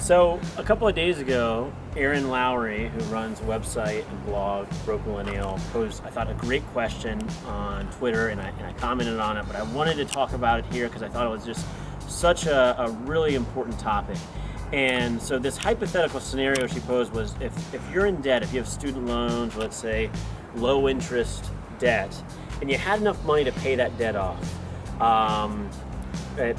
So a couple of days ago, Aaron Lowry, who runs a website and blog, Broke Millennial, posed, I thought, a great question on Twitter, and I commented on it, but I wanted to talk about it here because I thought it was just such a really important topic. And so this hypothetical scenario she posed was if you're in debt, if you have student loans, let's say low interest debt, and you had enough money to pay that debt off,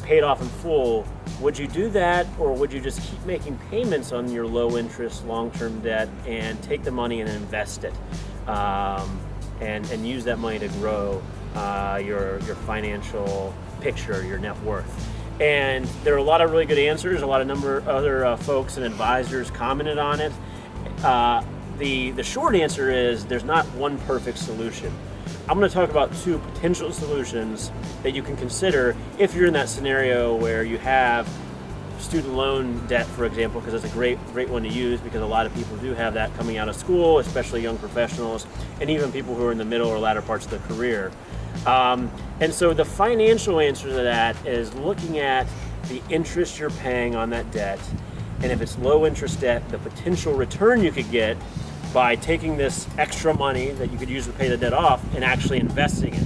paid off in full, would you do that, or would you just keep making payments on your low interest long-term debt and take the money and invest it, and use that money to grow your financial picture, your net worth? And there are a lot of really good answers. A lot of other folks and advisors commented on it. The short answer is there's not one perfect solution. I'm going to talk about two potential solutions that you can consider if you're in that scenario where you have student loan debt, for example, because it's a great one to use because a lot of people do have that coming out of school, especially young professionals, and even people who are in the middle or latter parts of their career. And so the financial answer to that is looking at the interest you're paying on that debt, and if it's low interest debt, the potential return you could get by taking this extra money that you could use to pay the debt off and actually investing it.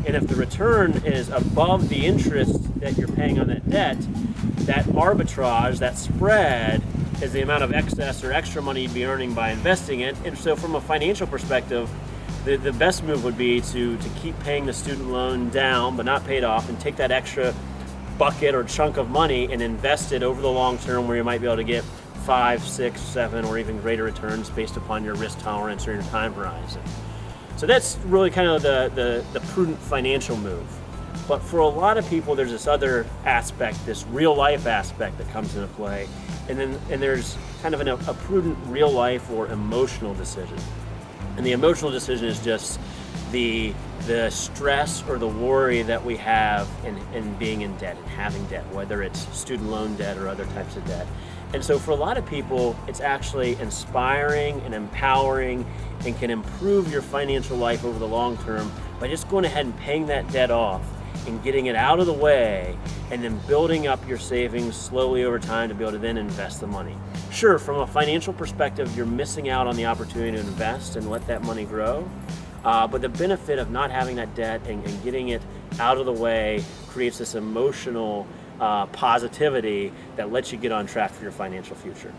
And if the return is above the interest that you're paying on that debt, that arbitrage, that spread, is the amount of excess or extra money you'd be earning by investing it. And so from a financial perspective, the best move would be to keep paying the student loan down but not paid off, and take that extra bucket or chunk of money and invest it over the long term, where you might be able to get 5, 6, 7, or even greater returns based upon your risk tolerance or your time horizon. So that's really kind of the prudent financial move. But for a lot of people, there's this other aspect, this real life aspect that comes into play, and there's kind of a prudent real life or emotional decision. And the emotional decision is just the stress or the worry that we have in being in debt and having debt, whether it's student loan debt or other types of debt. And so for a lot of people, it's actually inspiring and empowering and can improve your financial life over the long term by just going ahead and paying that debt off and getting it out of the way, and then building up your savings slowly over time to be able to then invest the money. Sure, from a financial perspective, you're missing out on the opportunity to invest and let that money grow. But the benefit of not having that debt and getting it out of the way creates this emotional positivity that lets you get on track for your financial future.